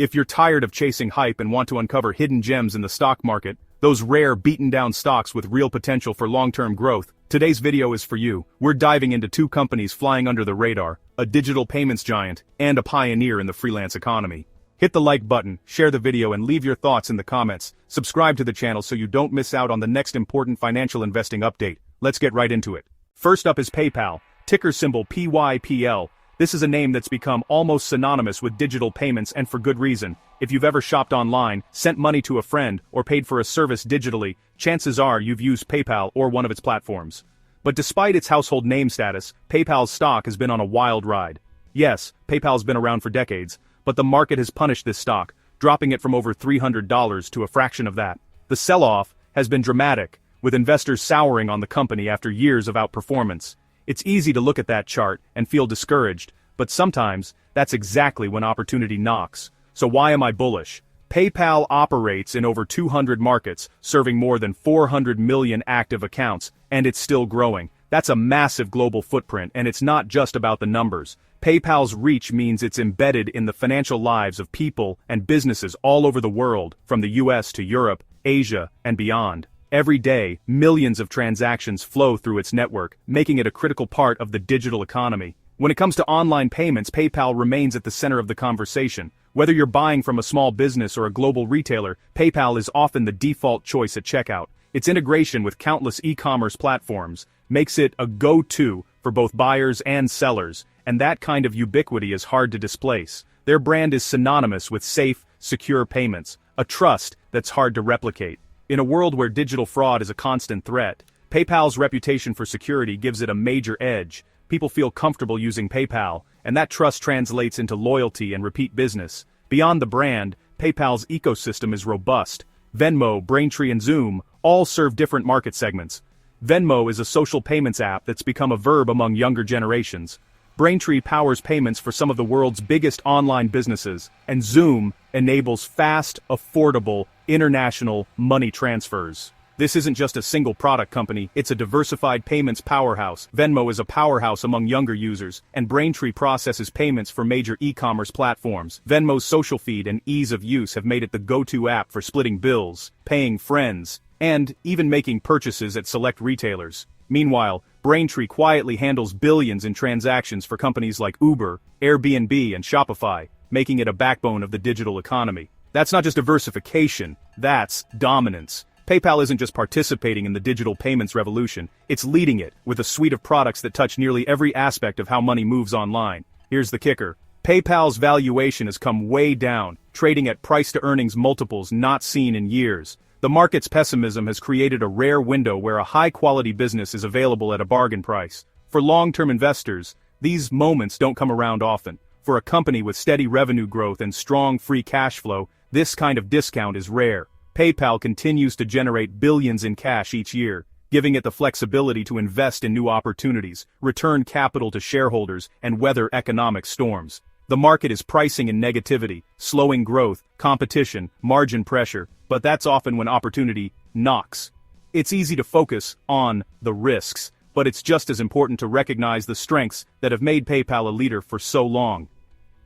If you're tired of chasing hype and want to uncover hidden gems in the stock market, those rare beaten-down stocks with real potential for long-term growth, today's video is for you. We're diving into two companies flying under the radar, a digital payments giant, and a pioneer in the freelance economy. Hit the like button, share the video and leave your thoughts in the comments. Subscribe to the channel so you don't miss out on the next important financial investing update. Let's get right into it. First up is PayPal, ticker symbol PYPL. This is a name that's become almost synonymous with digital payments, and for good reason. If you've ever shopped online, sent money to a friend, or paid for a service digitally, chances are you've used PayPal or one of its platforms. But despite its household name status, PayPal's stock has been on a wild ride. Yes, PayPal's been around for decades, but the market has punished this stock, dropping it from over $300 to a fraction of that. The sell-off has been dramatic, with investors souring on the company after years of outperformance. It's easy to look at that chart and feel discouraged, but sometimes, that's exactly when opportunity knocks. So why am I bullish? PayPal operates in over 200 markets, serving more than 400 million active accounts, and it's still growing. That's a massive global footprint, and it's not just about the numbers. PayPal's reach means it's embedded in the financial lives of people and businesses all over the world, from the US to Europe, Asia, and beyond. Every day, millions of transactions flow through its network, making it a critical part of the digital economy. When it comes to online payments, PayPal remains at the center of the conversation. Whether you're buying from a small business or a global retailer, PayPal is often the default choice at checkout. Its integration with countless e-commerce platforms makes it a go-to for both buyers and sellers, and that kind of ubiquity is hard to displace. Their brand is synonymous with safe, secure payments, a trust that's hard to replicate. In a world where digital fraud is a constant threat, PayPal's reputation for security gives it a major edge. People feel comfortable using PayPal, and that trust translates into loyalty and repeat business. Beyond the brand, PayPal's ecosystem is robust. Venmo, Braintree, and Xoom all serve different market segments. Venmo is a social payments app that's become a verb among younger generations. Braintree powers payments for some of the world's biggest online businesses, and Xoom enables fast, affordable, international money transfers. This isn't just a single product company, it's a diversified payments powerhouse. Venmo is a powerhouse among younger users, and Braintree processes payments for major e-commerce platforms. Venmo's social feed and ease of use have made it the go-to app for splitting bills, paying friends, and even making purchases at select retailers. Meanwhile, Braintree quietly handles billions in transactions for companies like Uber, Airbnb, and Shopify, making it a backbone of the digital economy. That's not just diversification, that's dominance. PayPal isn't just participating in the digital payments revolution, it's leading it with a suite of products that touch nearly every aspect of how money moves online. Here's the kicker. PayPal's valuation has come way down, trading at price-to-earnings multiples not seen in years. The market's pessimism has created a rare window where a high-quality business is available at a bargain price. For long-term investors, these moments don't come around often. For a company with steady revenue growth and strong free cash flow, this kind of discount is rare. PayPal continues to generate billions in cash each year, giving it the flexibility to invest in new opportunities, return capital to shareholders, and weather economic storms. The market is pricing in negativity, slowing growth, competition, margin pressure, but that's often when opportunity knocks. It's easy to focus on the risks, but it's just as important to recognize the strengths that have made PayPal a leader for so long.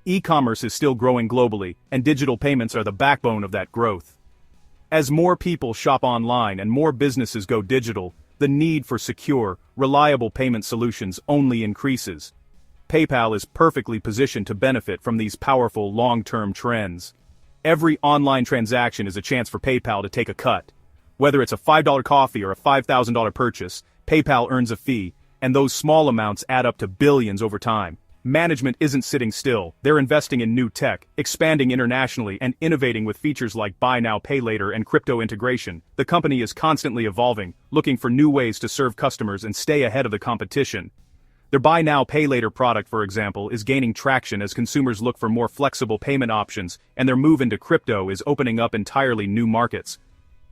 E-commerce is still growing globally, and digital payments are the backbone of that growth. As more people shop online and more businesses go digital, the need for secure, reliable payment solutions only increases. PayPal is perfectly positioned to benefit from these powerful long-term trends. Every online transaction is a chance for PayPal to take a cut. Whether it's a $5 coffee or a $5,000 purchase, PayPal earns a fee, and those small amounts add up to billions over time. Management isn't sitting still, they're investing in new tech, expanding internationally, and innovating with features like buy now, pay later, and crypto integration. The company is constantly evolving, looking for new ways to serve customers and stay ahead of the competition. Their buy now, pay later product, for example, is gaining traction as consumers look for more flexible payment options, and their move into crypto is opening up entirely new markets.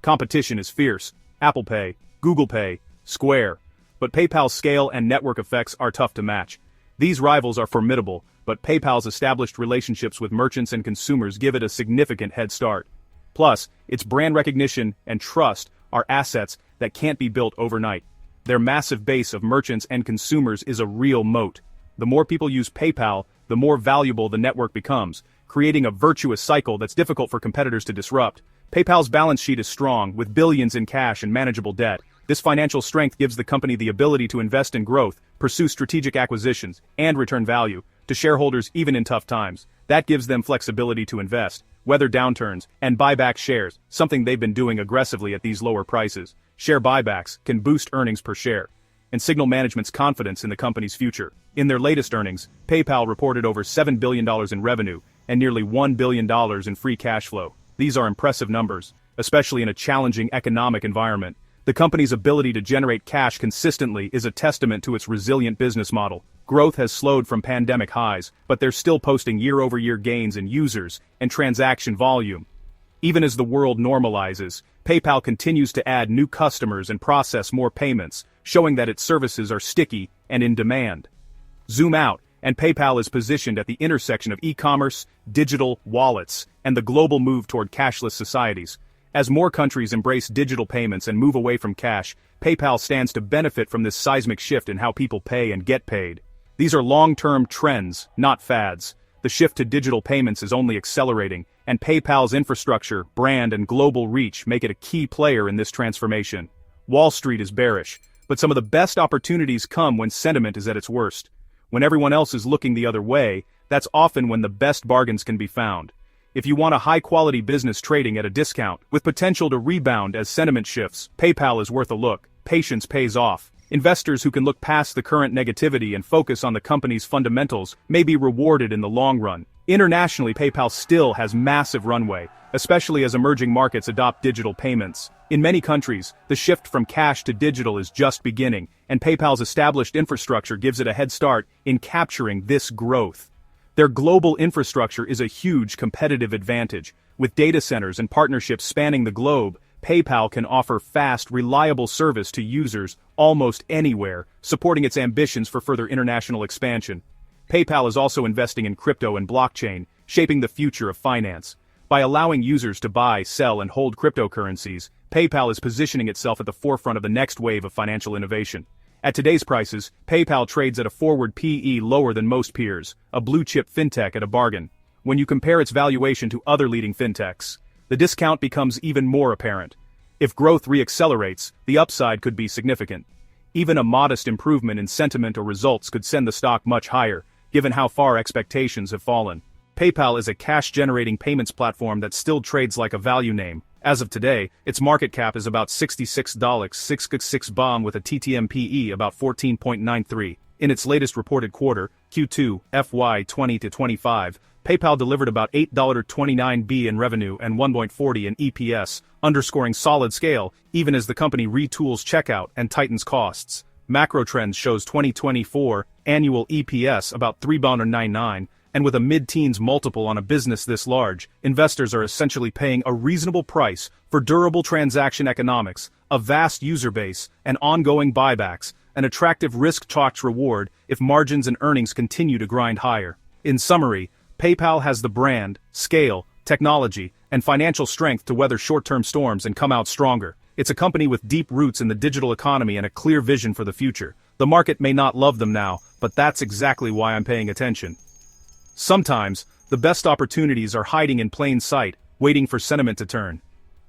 Competition is fierce. Apple Pay, Google Pay, Square. But PayPal's scale and network effects are tough to match. These rivals are formidable, but PayPal's established relationships with merchants and consumers give it a significant head start. Plus, its brand recognition and trust are assets that can't be built overnight. Their massive base of merchants and consumers is a real moat. The more people use PayPal, the more valuable the network becomes, creating a virtuous cycle that's difficult for competitors to disrupt. PayPal's balance sheet is strong, with billions in cash and manageable debt. This financial strength gives the company the ability to invest in growth, pursue strategic acquisitions, and return value to shareholders even in tough times. That gives them flexibility to invest, weather downturns, and buy back shares, something they've been doing aggressively at these lower prices. Share buybacks can boost earnings per share and signal management's confidence in the company's future. In their latest earnings, PayPal reported over $7 billion in revenue and nearly $1 billion in free cash flow. These are impressive numbers, especially in a challenging economic environment. The company's ability to generate cash consistently is a testament to its resilient business model. Growth has slowed from pandemic highs, but they're still posting year-over-year gains in users and transaction volume. Even as the world normalizes, PayPal continues to add new customers and process more payments, showing that its services are sticky and in demand. Zoom out, and PayPal is positioned at the intersection of e-commerce, digital wallets, and the global move toward cashless societies. As more countries embrace digital payments and move away from cash, PayPal stands to benefit from this seismic shift in how people pay and get paid. These are long-term trends, not fads. The shift to digital payments is only accelerating, and PayPal's infrastructure, brand, and global reach make it a key player in this transformation. Wall Street is bearish, but some of the best opportunities come when sentiment is at its worst. When everyone else is looking the other way, that's often when the best bargains can be found. If you want a high-quality business trading at a discount, with potential to rebound as sentiment shifts, PayPal is worth a look. Patience pays off. Investors who can look past the current negativity and focus on the company's fundamentals may be rewarded in the long run. Internationally, PayPal still has massive runway, especially as emerging markets adopt digital payments. In many countries, the shift from cash to digital is just beginning, and PayPal's established infrastructure gives it a head start in capturing this growth. Their global infrastructure is a huge competitive advantage. With data centers and partnerships spanning the globe, PayPal can offer fast, reliable service to users almost anywhere, supporting its ambitions for further international expansion. PayPal is also investing in crypto and blockchain, shaping the future of finance. By allowing users to buy, sell, and hold cryptocurrencies, PayPal is positioning itself at the forefront of the next wave of financial innovation. At today's prices, PayPal trades at a forward PE lower than most peers, a blue-chip fintech at a bargain. When you compare its valuation to other leading fintechs, the discount becomes even more apparent. If growth reaccelerates, the upside could be significant. Even a modest improvement in sentiment or results could send the stock much higher, given how far expectations have fallen. PayPal is a cash-generating payments platform that still trades like a value name. As of today, its market cap is about $66.66 with a TTM PE about 14.93. In its latest reported quarter, Q2, FY 20-25, PayPal delivered about $8.29 in revenue and $1.40 in EPS, underscoring solid scale even as the company retools checkout and tightens costs. Macro Trends shows 2024 annual EPS about $3.99, and with a mid-teens multiple on a business this large, investors are essentially paying a reasonable price for durable transaction economics, a vast user base, and ongoing buybacks, an attractive risk-touch reward if margins and earnings continue to grind higher. In summary, PayPal has the brand, scale, technology, and financial strength to weather short-term storms and come out stronger. It's a company with deep roots in the digital economy and a clear vision for the future. The market may not love them now, but that's exactly why I'm paying attention. Sometimes, the best opportunities are hiding in plain sight, waiting for sentiment to turn.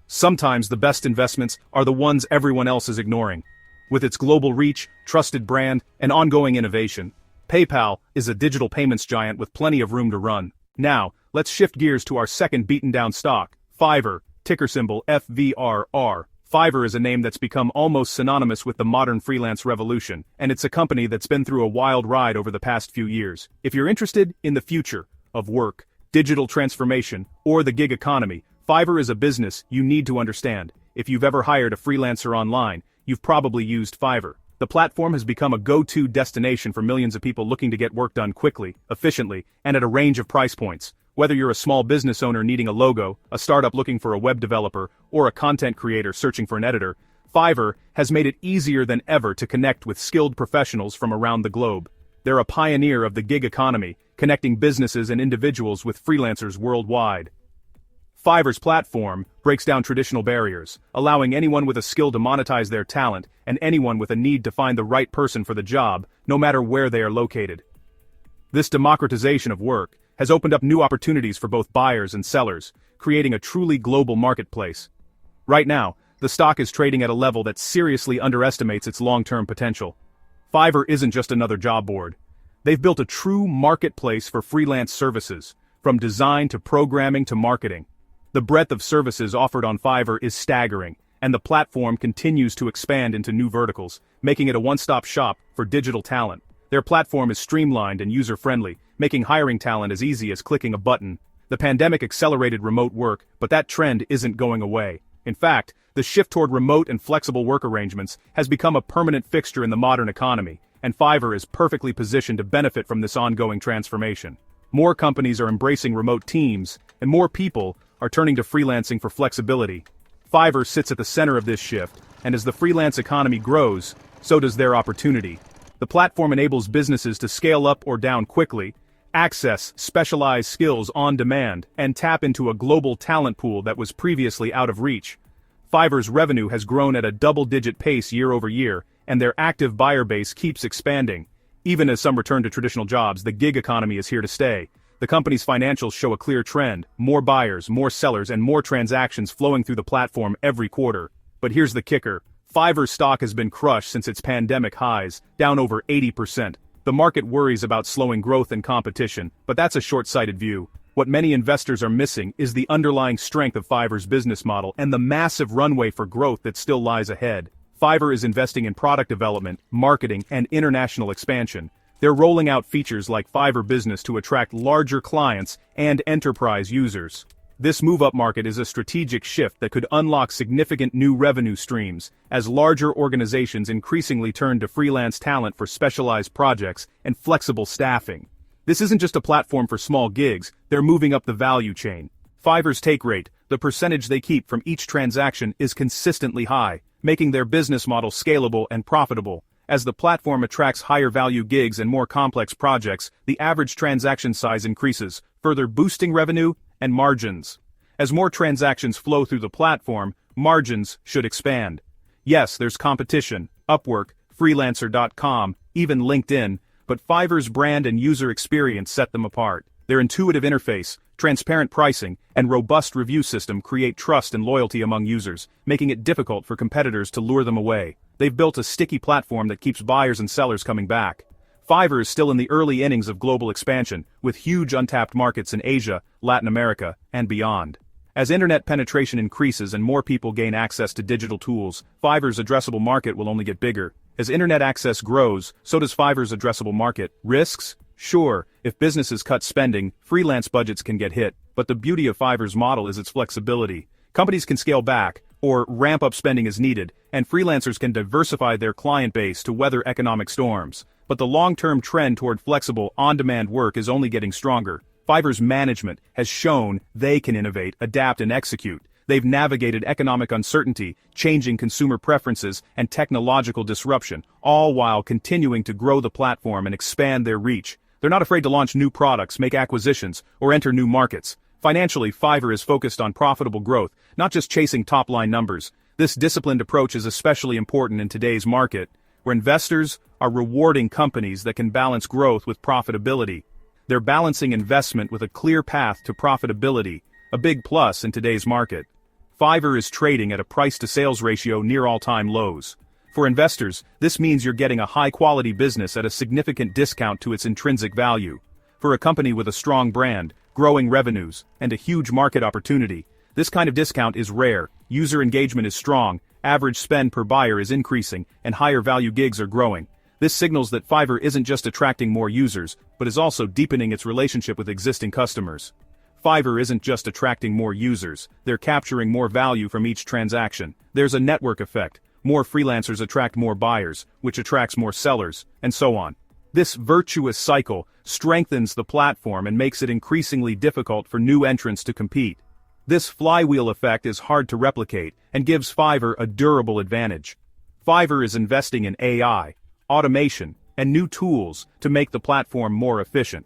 Sometimes the best investments are the ones everyone else is ignoring. With its global reach, trusted brand, and ongoing innovation, PayPal is a digital payments giant with plenty of room to run. Now, let's shift gears to our second beaten-down stock, Fiverr, ticker symbol FVRR. Fiverr is a name that's become almost synonymous with the modern freelance revolution, and it's a company that's been through a wild ride over the past few years. If you're interested in the future of work, digital transformation, or the gig economy, Fiverr is a business you need to understand. If you've ever hired a freelancer online, you've probably used Fiverr. The platform has become a go-to destination for millions of people looking to get work done quickly, efficiently, and at a range of price points. Whether you're a small business owner needing a logo, a startup looking for a web developer, or a content creator searching for an editor, Fiverr has made it easier than ever to connect with skilled professionals from around the globe. They're a pioneer of the gig economy, connecting businesses and individuals with freelancers worldwide. Fiverr's platform breaks down traditional barriers, allowing anyone with a skill to monetize their talent and anyone with a need to find the right person for the job, no matter where they are located. This democratization of work has opened up new opportunities for both buyers and sellers, creating a truly global marketplace. Right now, the stock is trading at a level that seriously underestimates its long-term potential. Fiverr isn't just another job board. They've built a true marketplace for freelance services, from design to programming to marketing. The breadth of services offered on Fiverr is staggering, and the platform continues to expand into new verticals, making it a one-stop shop for digital talent. Their platform is streamlined and user-friendly, making hiring talent as easy as clicking a button. The pandemic accelerated remote work, but that trend isn't going away. In fact, the shift toward remote and flexible work arrangements has become a permanent fixture in the modern economy, and Fiverr is perfectly positioned to benefit from this ongoing transformation. More companies are embracing remote teams, and more people are turning to freelancing for flexibility. Fiverr sits at the center of this shift, and as the freelance economy grows, so does their opportunity. The platform enables businesses to scale up or down quickly, access specialized skills on demand, and tap into a global talent pool that was previously out of reach. Fiverr's revenue has grown at a double-digit pace year over year, and their active buyer base keeps expanding. Even as some return to traditional jobs, the gig economy is here to stay. The company's financials show a clear trend: more buyers, more sellers, and more transactions flowing through the platform every quarter. But here's the kicker. Fiverr's stock has been crushed since its pandemic highs, down over 80%. The market worries about slowing growth and competition, but that's a short-sighted view. What many investors are missing is the underlying strength of Fiverr's business model and the massive runway for growth that still lies ahead. Fiverr is investing in product development, marketing, and international expansion. They're rolling out features like Fiverr Business to attract larger clients and enterprise users. This move-up market is a strategic shift that could unlock significant new revenue streams, as larger organizations increasingly turn to freelance talent for specialized projects and flexible staffing. This isn't just a platform for small gigs, they're moving up the value chain. Fiverr's take rate, the percentage they keep from each transaction, is consistently high, making their business model scalable and profitable. As the platform attracts higher-value gigs and more complex projects, the average transaction size increases, further boosting revenue and margins. As more transactions flow through the platform, margins should expand. Yes, there's competition: Upwork, Freelancer.com, even LinkedIn, but Fiverr's brand and user experience set them apart. Their intuitive interface, transparent pricing, and robust review system create trust and loyalty among users, making it difficult for competitors to lure them away. They've built a sticky platform that keeps buyers and sellers coming back. Fiverr is still in the early innings of global expansion, with huge untapped markets in Asia, Latin America, and beyond. As internet penetration increases and more people gain access to digital tools, Fiverr's addressable market will only get bigger. As internet access grows, so does Fiverr's addressable market. Risks? Sure, if businesses cut spending, freelance budgets can get hit, but the beauty of Fiverr's model is its flexibility. Companies can scale back, or ramp up spending as needed, and freelancers can diversify their client base to weather economic storms. But the long-term trend toward flexible, on-demand work is only getting stronger. Fiverr's management has shown they can innovate, adapt, and execute. They've navigated economic uncertainty, changing consumer preferences, and technological disruption, all while continuing to grow the platform and expand their reach. They're not afraid to launch new products, make acquisitions, or enter new markets. Financially, Fiverr is focused on profitable growth, not just chasing top-line numbers. This disciplined approach is especially important in today's market, where investors are rewarding companies that can balance growth with profitability. They're balancing investment with a clear path to profitability, a big plus in today's market. Fiverr is trading at a price-to-sales ratio near all-time lows. For investors, this means you're getting a high-quality business at a significant discount to its intrinsic value. For a company with a strong brand, growing revenues, and a huge market opportunity, this kind of discount is rare. User engagement is strong, average spend per buyer is increasing, and higher-value gigs are growing. This signals that Fiverr isn't just attracting more users, but is also deepening its relationship with existing customers. Fiverr isn't just attracting more users, they're capturing more value from each transaction. There's a network effect. More freelancers attract more buyers, which attracts more sellers, and so on. This virtuous cycle strengthens the platform and makes it increasingly difficult for new entrants to compete. This flywheel effect is hard to replicate and gives Fiverr a durable advantage. Fiverr is investing in AI, automation, and new tools to make the platform more efficient.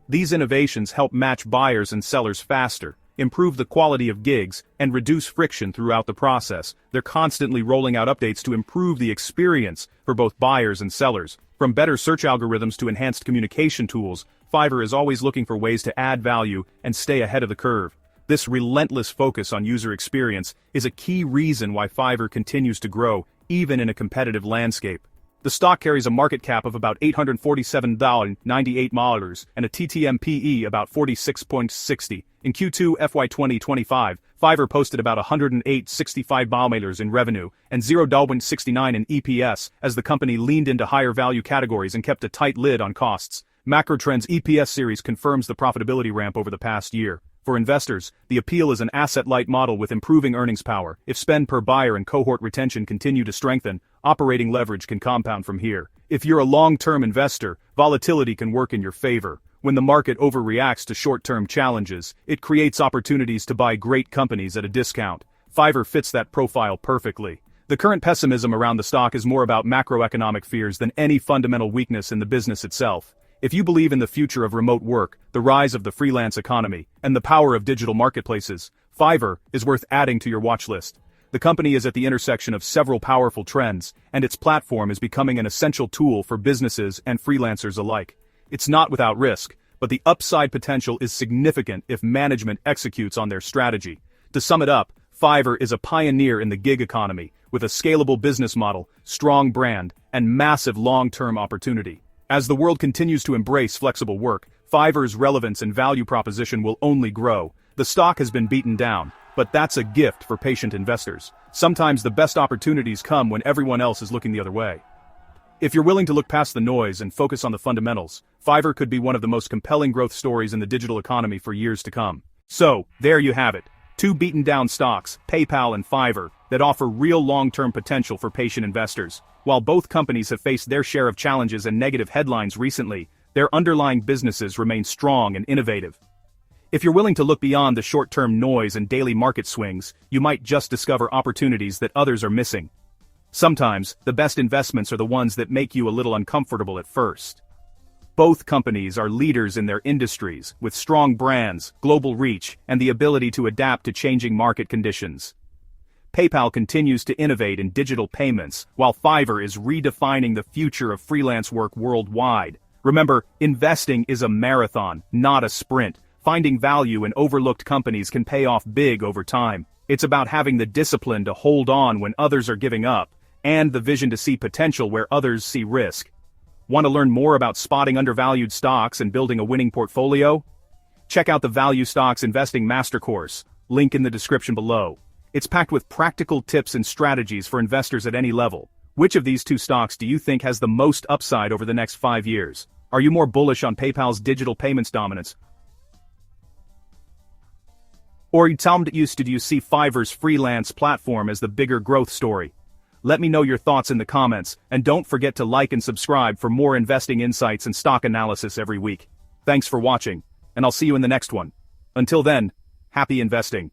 These innovations help match buyers and sellers faster, improve the quality of gigs, and reduce friction throughout the process. They're constantly rolling out updates to improve the experience for both buyers and sellers. From better search algorithms to enhanced communication tools, Fiverr is always looking for ways to add value and stay ahead of the curve. This relentless focus on user experience is a key reason why Fiverr continues to grow, even in a competitive landscape. The stock carries a market cap of about $847.98 and a TTM/PE about 46.60. In Q2 FY 2025, Fiverr posted about $108.65 in revenue and $0.69 in EPS as the company leaned into higher value categories and kept a tight lid on costs. Macrotrend's EPS series confirms the profitability ramp over the past year. For investors, the appeal is an asset-light model with improving earnings power. If spend per buyer and cohort retention continue to strengthen, operating leverage can compound from here. If you're a long-term investor, volatility can work in your favor. When the market overreacts to short-term challenges, it creates opportunities to buy great companies at a discount. Fiverr fits that profile perfectly. The current pessimism around the stock is more about macroeconomic fears than any fundamental weakness in the business itself. If you believe in the future of remote work, the rise of the freelance economy, and the power of digital marketplaces, Fiverr is worth adding to your watch list. The company is at the intersection of several powerful trends, and its platform is becoming an essential tool for businesses and freelancers alike. It's not without risk, but the upside potential is significant if management executes on their strategy. To sum it up, Fiverr is a pioneer in the gig economy, with a scalable business model, strong brand, and massive long-term opportunity. As the world continues to embrace flexible work, Fiverr's relevance and value proposition will only grow. The stock has been beaten down, but that's a gift for patient investors. Sometimes the best opportunities come when everyone else is looking the other way. If you're willing to look past the noise and focus on the fundamentals, Fiverr could be one of the most compelling growth stories in the digital economy for years to come. So, there you have it. Two beaten-down stocks, PayPal and Fiverr, that offer real long-term potential for patient investors. While both companies have faced their share of challenges and negative headlines recently, their underlying businesses remain strong and innovative. If you're willing to look beyond the short-term noise and daily market swings, you might just discover opportunities that others are missing. Sometimes, the best investments are the ones that make you a little uncomfortable at first. Both companies are leaders in their industries, with strong brands, global reach, and the ability to adapt to changing market conditions. PayPal continues to innovate in digital payments, while Fiverr is redefining the future of freelance work worldwide. Remember, investing is a marathon, not a sprint. Finding value in overlooked companies can pay off big over time. It's about having the discipline to hold on when others are giving up, and the vision to see potential where others see risk. Want to learn more about spotting undervalued stocks and building a winning portfolio? Check out the Value Stocks Investing Master Course, link in the description below. It's packed with practical tips and strategies for investors at any level. Which of these two stocks do you think has the most upside over the next 5 years? Are you more bullish on PayPal's digital payments dominance? Or do you see Fiverr's freelance platform as the bigger growth story? Let me know your thoughts in the comments, and don't forget to like and subscribe for more investing insights and stock analysis every week. Thanks for watching, and I'll see you in the next one. Until then, happy investing.